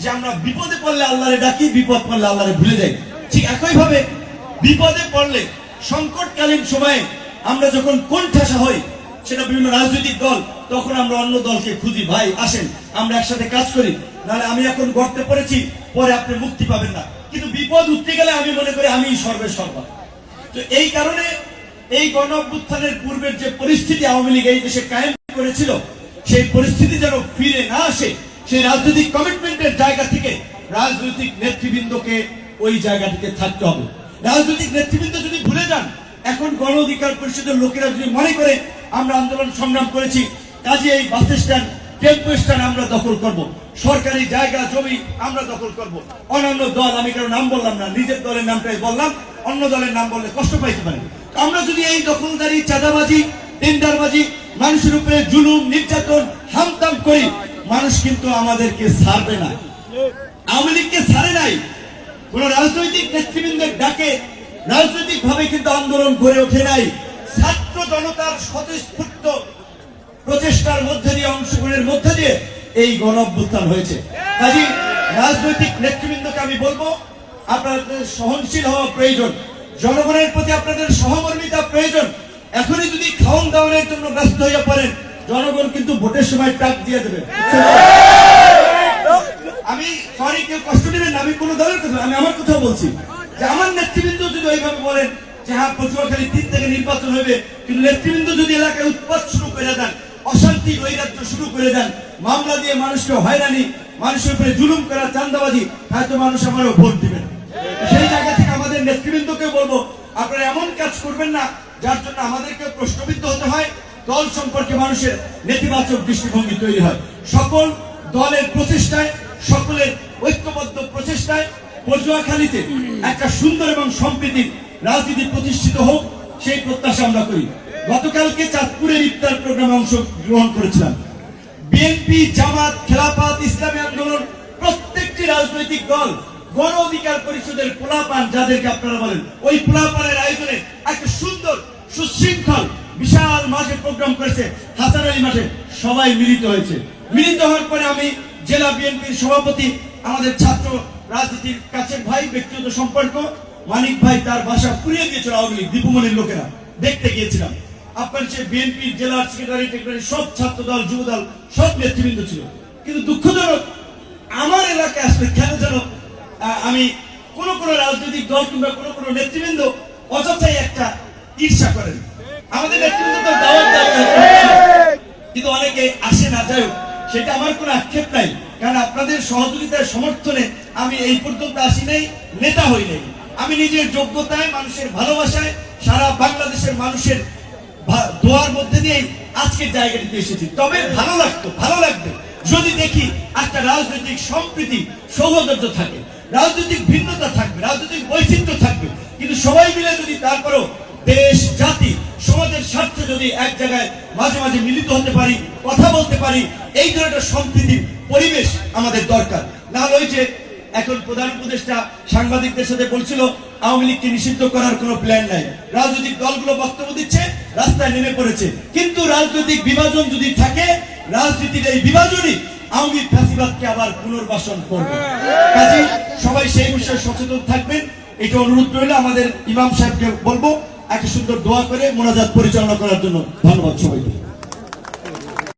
যে আমরা বিপদে পড়লে আল্লাহরে ডাকি, বিপদ পড়লে আল্লাহরে ভুলে যাই। ঠিক একই ভাবে বিপদে পড়লে সংকটকালীন সময়ে আমরা যখন কোণঠাসা হই, সেটা বিভিন্ন রাজনৈতিক দল, তখন আমরা অন্য দলকে খুঁজি, ভাই আসেন আমরা একসাথে কাজ করি, নাহলে আমি এখন গর্তে পড়েছি, পরে আপনি মুক্তি পাবেন না। কিন্তু বিপদ উঠতে গেলে আমি মনে করি আমি সর্বেসর্বা। তো এই কারণে এই গণ অভ্যুত্থানের পূর্বের যে পরিস্থিতি আওয়ামী লীগ এই দেশে কায়েম করেছিল, সেই পরিস্থিতি যেন ফিরে না আসে, সেই রাজনৈতিক কমিটমেন্টের জায়গা থেকে রাজনৈতিক নেতৃবৃন্দকে ওই জায়গাটিতে থাকতে হবে। রাজনৈতিক নেতৃবৃন্দ যদি ভুলে যান, এখন গণ অধিকার পরিষদের লোকেরা যদি মনে করে আমরা আন্দোলন সংগ্রাম করেছি, কাজে এই বাস স্ট্যান্ড, টেম্পো স্ট্যান্ড আমরা দখল করব, সরকারি জায়গা জমি আমরা দখল করব, অন্যান্য দল, আমি কারো নাম বললাম না, নিজের দলের নামটাই বললাম, অন্য দলের নাম বললে কষ্ট পাইতে পারে। আমরা যদি এই দখলদারি, চাঁদাবাজি, টেন্ডারবাজি, মানুষের উপরে জুলুম, নির্যাতন, হামতাম করি, মানুষ কিন্তু আমাদেরকে ছাড়বে না। আওয়ামী লীগকে ছাড়ে নাই, কোন রাজনৈতিক নেতৃবৃন্দের ডাকে রাজনৈতিক ভাবে কিন্তু আন্দোলন গড়ে ওঠে নাই, ছাত্র জনতার স্বতঃস্ফূর্ত প্রচেষ্টার মধ্যে দিয়ে, অংশগ্রহণের মধ্যে দিয়ে এই গণ অভ্যুত্থান হয়েছে। কাজেই রাজনৈতিক নেতৃবৃন্দকে আমি বলবো, আপনাদের সহনশীল হওয়া প্রয়োজন, জনগণের প্রতি আপনাদের সহমর্মিতা প্রয়োজন। এখনই যদি খাওয়ান দাওয়ানের জন্য ব্যস্ত হয়ে পড়েন, জনগণ কিন্তু ভোটের সময় টাক দিয়ে দেবে। আমি সরি, কেউ কষ্ট নেবেন না, আমি কোন দলের কথা, আমি আমার কথা বলছি, যে আমার নেতৃবৃন্দ যদি ওইভাবে বলেন যে হ্যাঁ পটুয়াখালী 3 থেকে নির্বাচন হবে, কিন্তু নেতৃবৃন্দ যদি এলাকায় উৎপাত শুরু করে দেন, অশান্তি নৈরাজ্য শুরু করে দেন, মামলা দিয়ে মানুষকে হয়রানি, মানুষের উপরে জুলুম করা, চাঁদাবাজি, হয়তো মানুষ আমারও ভোট দিবেন। সেই জায়গা থেকে আমাদের নেতৃবৃন্দকে বলবো, আপনারা এমন কাজ করবেন না যার জন্য আমাদেরকে প্রশ্নবিদ্ধ হতে হয়, দল সম্পর্কে মানুষের নেতিবাচক দৃষ্টিভঙ্গি তৈরি হয়। সকল দলের প্রচেষ্টায়, সকলের ঐক্যবদ্ধ প্রচেষ্টায় পটুয়াখালীতে একটা সুন্দর এবং সম্প্রীতির রাজনীতি প্রতিষ্ঠিত হোক, সেই প্রত্যাশা আমরা করি। গতকালকে চাঁদপুরের ইফতার প্রোগ্রামে অংশগ্রহণ করেছিলাম। বিএনপি, জামাত, খেলাফত, ইসলামী আন্দোলন, প্রত্যেকটি রাজনৈতিক দল, গণ অধিকার পরিষদের পোলাপান যাদেরকে আপনারা বলেন, ওই পোলাপানের আয়োজনে একটা সুন্দর সুশৃঙ্খল বিশাল মাঠে প্রোগ্রাম করেছে, হাসান আলী মাঠে সবাই মিলিত হয়েছে। মিলিত হওয়ার পরে আমি জেলা বিএনপির সভাপতি, আমাদের ছাত্র রাজনীতির কাছের ভাই, ব্যক্তিগত সম্পর্ক মানিক ভাই, তার বাসা পুড়িয়ে দিয়েছিল আওয়ামী লীগ, দীপুমনির লোকেরা, দেখতে গিয়েছিলাম। আপনার সে বিএনপির জেলার সেক্রেটারি, সব ছাত্র দল, যুব দল, সব নেতৃবৃন্দ ছিল। কিন্তু দুঃখজনক, আমার এলাকায় আসলে কেন যেন আমি কোন রাজনৈতিক দল কিংবা কোন নেতৃবৃন্দ অযথাই একটা ঈর্ষা করেন। আমাদের নেতৃবৃন্দ তো দাওয়াত দেয়, কিন্তু অনেকে আসে না, যাই হোক, সেটা আমার কোনো আক্ষেপ নাই, কারণ আপনাদের সহযোগিতার সমর্থনে আমি এই পর্যন্ত আসি নাই, নেতা হই নাই। আমি নিজের যোগ্যতায়, মানুষের ভালোবাসায়, সারা বাংলাদেশের মানুষের দোয়ার মধ্যে দিয়ে আজকের জায়গাটিতে এসেছি। তবে ভালো লাগবে যদি দেখি একটা রাজনৈতিক সম্প্রীতি, সৌহার্দ্য থাকে, রাজনৈতিক ভিন্নতা থাকবে, রাজনৈতিক বৈচিত্র্য থাকবে, কিন্তু সবাই মিলে যদি তারপরও দেশ, জাতি, সমাজের স্বার্থে যদি এক জায়গায় মাঝে মাঝে মিলিত হতে পারি, কথা বলতে পারি, এই ধরনের সম্প্রীতির পরিবেশ আমাদের দরকার। না হলে ওই যে এখন প্রধান উপদেষ্টা সাংবাদিকদের সাথে বলছিল আওয়ামী লীগকে নিষিদ্ধ করার কোনো প্ল্যান নাই, রাজনৈতিক দলগুলো বক্তব্য দিচ্ছে, রাস্তায় নেমে পড়েছে, কিন্তু রাজনৈতিক বিভাজন যদি থাকে, রাজনীতির এই বিভাজনই আওয়ামী ফ্যাসিবাদকে আবার পুনর্বাসন করবে। কাজেই সবাই সেই বিষয়ে সচেতন থাকবেন, এটা অনুরোধ রইল। আমাদের ইমাম সাহেবকে বলবো একটা সুন্দর দোয়া করে মোনাজাত পরিচালনা করার জন্য। ধন্যবাদ সবাইকে।